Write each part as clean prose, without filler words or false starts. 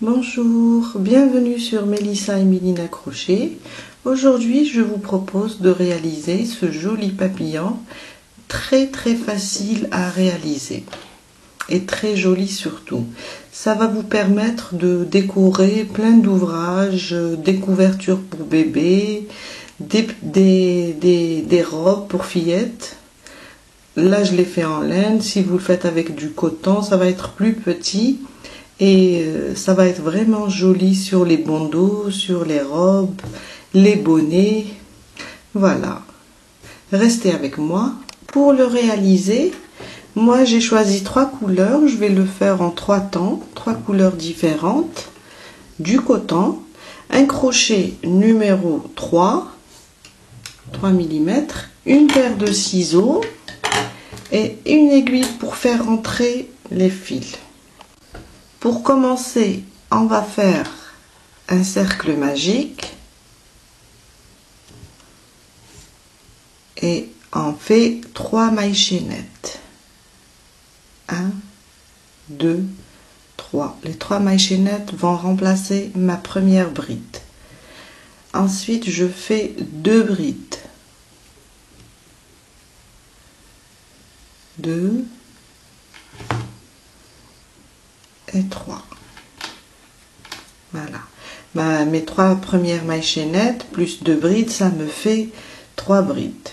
Bonjour, bienvenue sur Mélissa et Mélina Crochet. Aujourd'hui, je vous propose de réaliser ce joli papillon très facile à réaliser et très joli surtout. Ça va vous permettre de décorer plein d'ouvrages, des couvertures pour bébés, des robes pour fillettes. Là, je l'ai fait en laine. Si vous le faites avec du coton, ça va être plus petit. Et ça va être vraiment joli sur les bandeaux, sur les robes, les bonnets. Voilà. Restez avec moi. Pour le réaliser, moi j'ai choisi 3 couleurs. Je vais le faire en 3 temps, 3 couleurs différentes. Du coton, un crochet numéro 3 mm, une paire de ciseaux et une aiguille pour faire rentrer les fils. Pour commencer, on va faire un cercle magique et on fait 3 mailles chaînettes. 1, 2, 3. Les 3 mailles chaînettes vont remplacer ma première bride. Ensuite, je fais 2 brides. 2 et 3. Voilà. Mes 3 premières mailles chaînettes plus 2 brides, ça me fait 3 brides.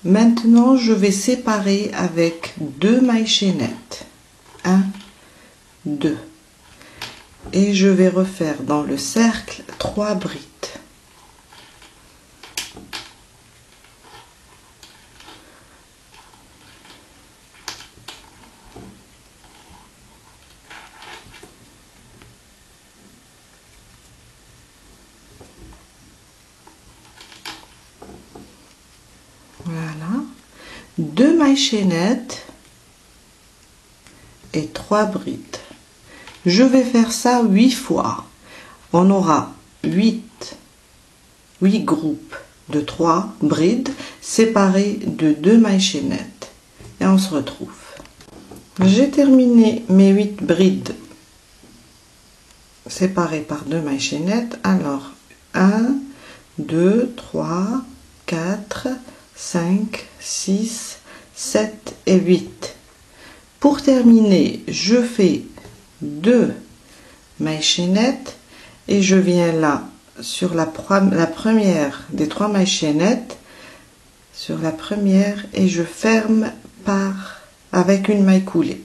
Maintenant, je vais séparer avec 2 mailles chaînettes. 1, 2. Et je vais refaire dans le cercle 3 brides. Voilà, 2 mailles chaînettes et 3 brides. Je vais faire ça 8 fois. On aura 8 groupes de 3 brides séparés de 2 mailles chaînettes. Et on se retrouve. J'ai terminé mes 8 brides séparées par 2 mailles chaînettes. Alors, 1, 2, 3, 4, 5, 6, 7 et 8. Pour terminer, je fais 2 mailles chaînettes et je viens là sur la première des 3 mailles chaînettes, sur la première, et je ferme avec une maille coulée.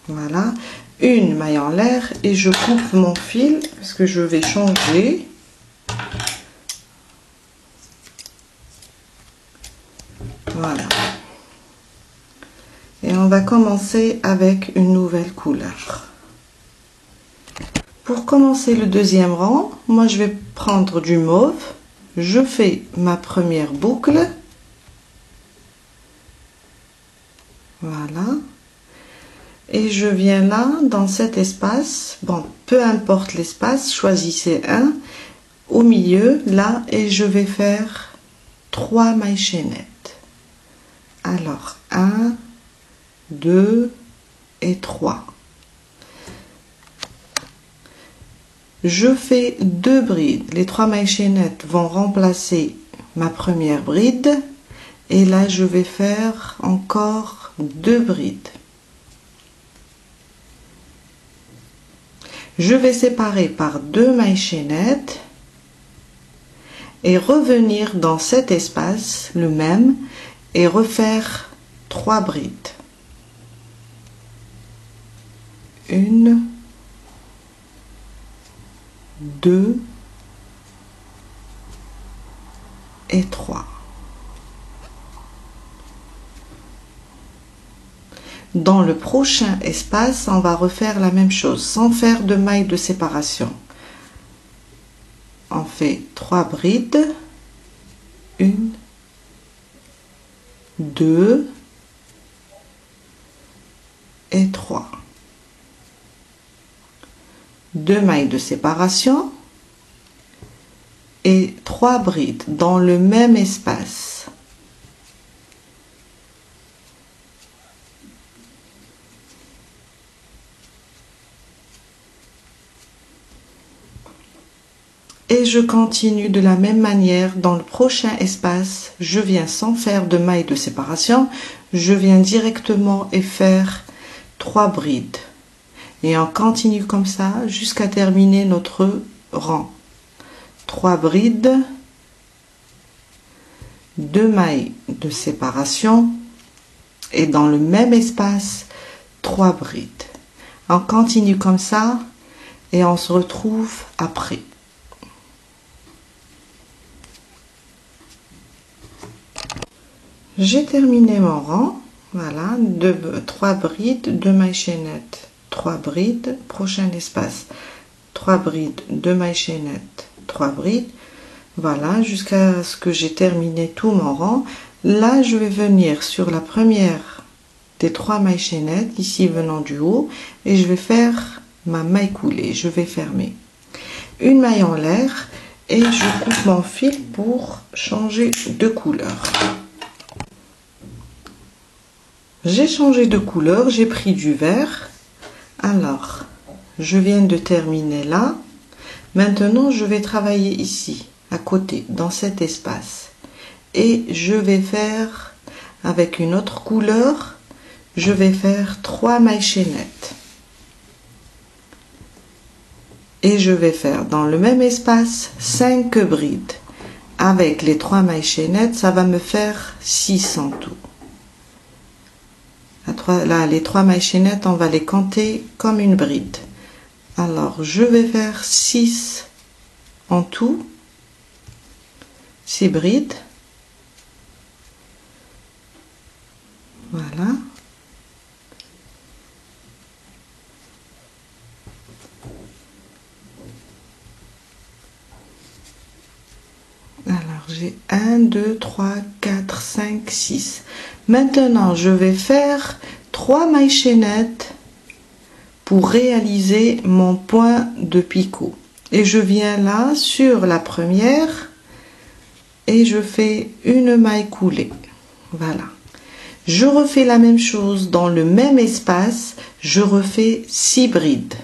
Voilà, une maille en l'air et je coupe mon fil parce que je vais changer. Voilà. Et on va commencer avec une nouvelle couleur. Pour commencer le deuxième rang, moi je vais prendre du mauve. Je fais ma première boucle. Voilà. Et je viens là, dans cet espace. Bon, peu importe l'espace, choisissez un. Au milieu, là, et je vais faire 3 mailles chaînettes. Alors, 1, 2 et 3. Je fais 2 brides. Les 3 mailles chaînettes vont remplacer ma première bride. Et là, je vais faire encore 2 brides. Je vais séparer par 2 mailles chaînettes et revenir dans cet espace, le même, et refaire 3 brides. 1, 2 et 3. Dans le prochain espace, on va refaire la même chose, sans faire de mailles de séparation. On fait 3 brides. 1, 2 et 3. 2 mailles de séparation et 3 brides dans le même espace. Et je continue de la même manière dans le prochain espace. Je viens sans faire de maille de séparation, je viens directement et faire 3 brides. Et on continue comme ça jusqu'à terminer notre rang. 3 brides, 2 mailles de séparation et dans le même espace 3 brides. On continue comme ça et on se retrouve après. J'ai terminé mon rang, voilà, 3 brides, 2 mailles chaînettes, 3 brides, prochain espace, 3 brides, 2 mailles chaînettes, 3 brides, voilà, jusqu'à ce que j'ai terminé tout mon rang. Là, je vais venir sur la première des 3 mailles chaînettes, ici venant du haut, et je vais faire ma maille coulée, je vais fermer. Une maille en l'air, et je coupe mon fil pour changer de couleur. J'ai changé de couleur, j'ai pris du vert. Alors, je viens de terminer là. Maintenant, je vais travailler ici, à côté, dans cet espace. Et je vais faire, avec une autre couleur, je vais faire 3 mailles chaînettes. Et je vais faire dans le même espace 5 brides. Avec les 3 mailles chaînettes, ça va me faire 6 en tout. Là, les 3 mailles chaînettes, on va les compter comme une bride. Alors, je vais faire 6 en tout, 6 brides. Voilà. Alors, j'ai 1, 2, 3, 4, 5, 6. Maintenant, je vais faire 3 mailles chaînettes pour réaliser mon point de picot. Et je viens là sur la première et je fais une maille coulée. Voilà. Je refais la même chose dans le même espace. Je refais 6 brides.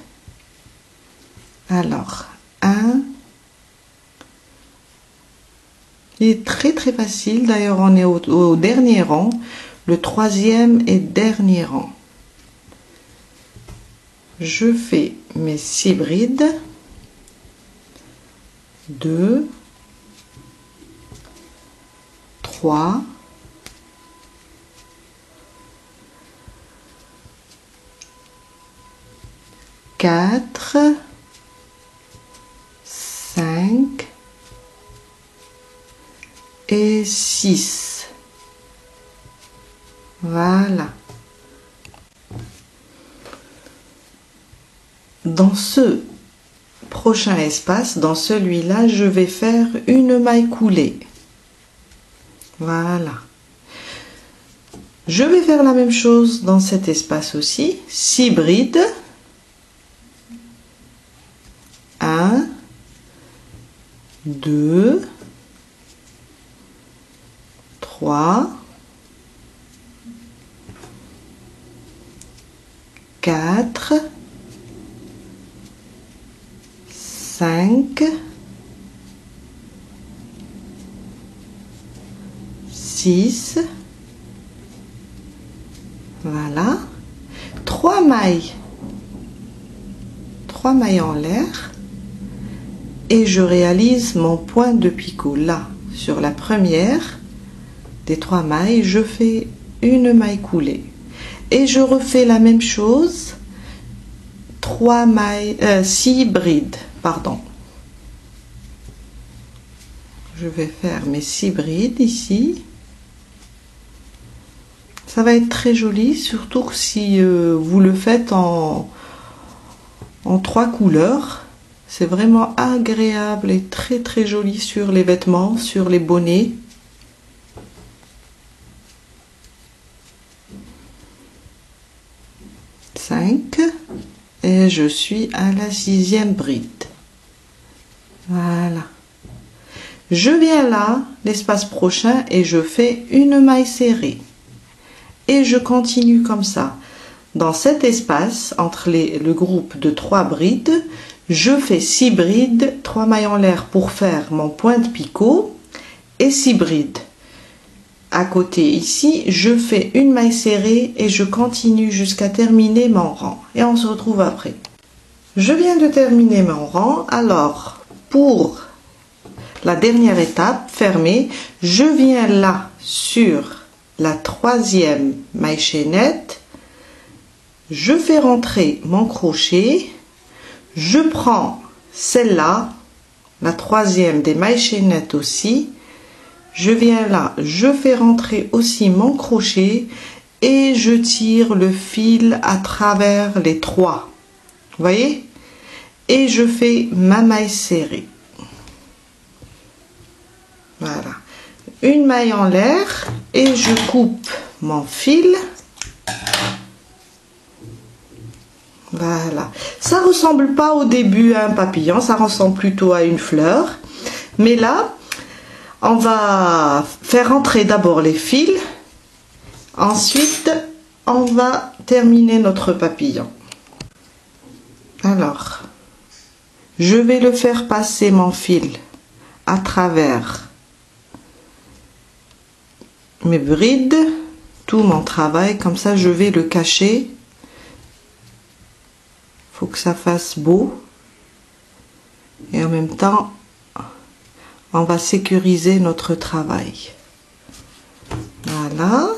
Alors, 1. Il est très facile. D'ailleurs, on est au dernier rang. Le 3e et dernier rang. Je fais mes 6 brides. 2, 3, 4, 5 et 6. Voilà. Dans ce prochain espace, dans celui-là, je vais faire une maille coulée. Voilà. Je vais faire la même chose dans cet espace aussi. 6 brides. 1, 2, 3, 4, 5, 6, voilà, 3 mailles en l'air et je réalise mon point de picot là sur la première des 3 mailles. Je fais une maille coulée et je refais la même chose, 6 brides, pardon. Je vais faire mes 6 brides ici. Ça va être très joli, surtout si vous le faites en 3 couleurs. C'est vraiment agréable et très joli sur les vêtements, sur les bonnets. Et je suis à la 6e bride. Voilà. Je viens là, l'espace prochain, et je fais une maille serrée. Et je continue comme ça. Dans cet espace, entre le groupe de 3 brides, je fais 6 brides, 3 mailles en l'air pour faire mon point de picot et 6 brides. À côté ici, je fais une maille serrée et je continue jusqu'à terminer mon rang. Et on se retrouve après. Je viens de terminer mon rang. Alors, pour la dernière étape, fermée, je viens là sur la 3e maille chaînette. Je fais rentrer mon crochet. Je prends celle-là, la 3e des mailles chaînettes aussi. Je viens là, je fais rentrer aussi mon crochet et je tire le fil à travers les 3. Vous voyez? Et je fais ma maille serrée. Voilà. Une maille en l'air et je coupe mon fil. Voilà. Ça ressemble pas au début à un papillon, ça ressemble plutôt à une fleur. Mais là, on va faire entrer d'abord les fils, ensuite on va terminer notre papillon. Alors, je vais le faire passer mon fil à travers mes brides, tout mon travail, comme ça je vais le cacher. Faut que ça fasse beau et en même temps on va sécuriser notre travail. Voilà.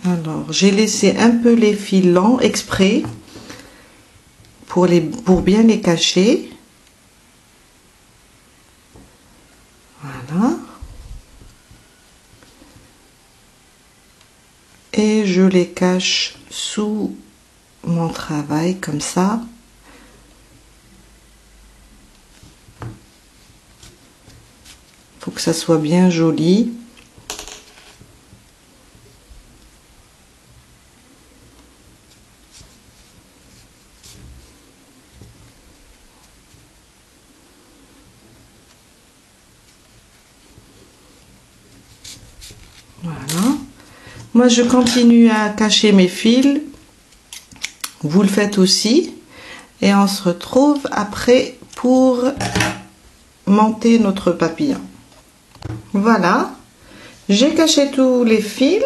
Alors, j'ai laissé un peu les fils longs exprès pour bien les cacher. Voilà. Et je les cache sous mon travail comme ça. Faut que ça soit bien joli. Voilà. Moi, je continue à cacher mes fils. Vous le faites aussi. Et on se retrouve après pour monter notre papillon. Voilà. J'ai caché tous les fils.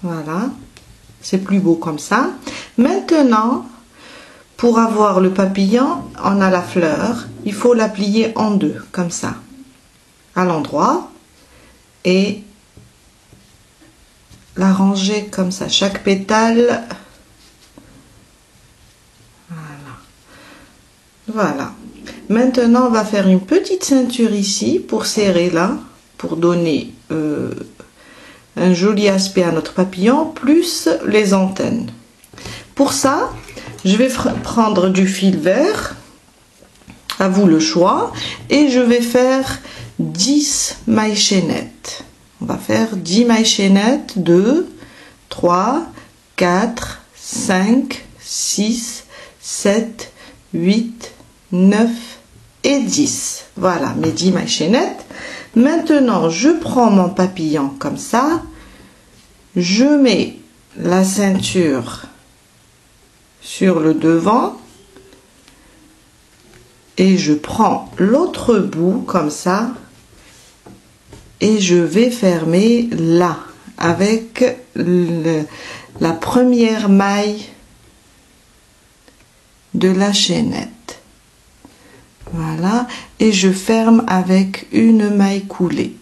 Voilà. C'est plus beau comme ça. Maintenant, pour avoir le papillon, on a la fleur. Il faut la plier en deux, comme ça. À l'endroit. Et la ranger comme ça, chaque pétale. Voilà. Maintenant, on va faire une petite ceinture ici pour serrer là, pour donner un joli aspect à notre papillon, plus les antennes. Pour ça, je vais prendre du fil vert, à vous le choix, et je vais faire 10 mailles chaînettes. On va faire 10 mailles chaînettes, 2, 3, 4, 5, 6, 7, 8, 9 et 10. Voilà mes 10 mailles chaînettes. Maintenant, je prends mon papillon comme ça. Je mets la ceinture sur le devant. Et je prends l'autre bout comme ça. Et je vais fermer là avec la première maille de la chaînette. Voilà, et je ferme avec une maille coulée.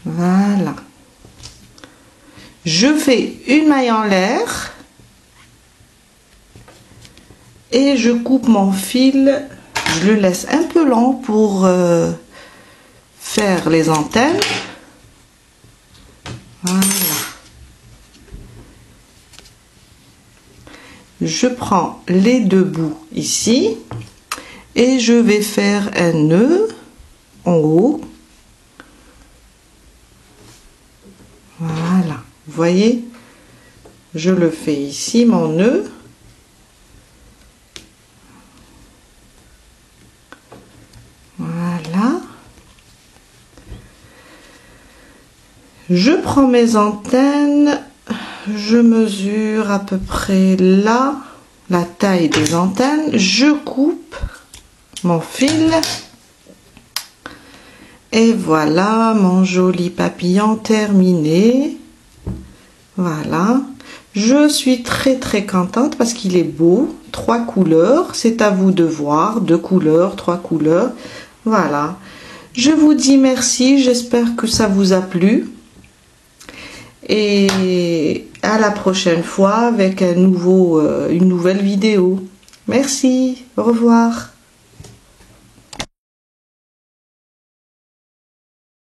Voilà. Je fais une maille en l'air et je coupe mon fil. Je le laisse un peu long pour faire les antennes. Voilà. Je prends les deux bouts ici et je vais faire un nœud en haut. Voilà, vous voyez, je le fais ici, mon nœud. Voilà. Je prends mes antennes, je mesure à peu près là, la taille des antennes, je coupe mon fil et voilà mon joli papillon terminé. Voilà, je suis très contente parce qu'il est beau, 3 couleurs, c'est à vous de voir, 2 couleurs, 3 couleurs, voilà. Je vous dis merci, j'espère que ça vous a plu. Et à la prochaine fois avec une nouvelle vidéo. Merci, au revoir.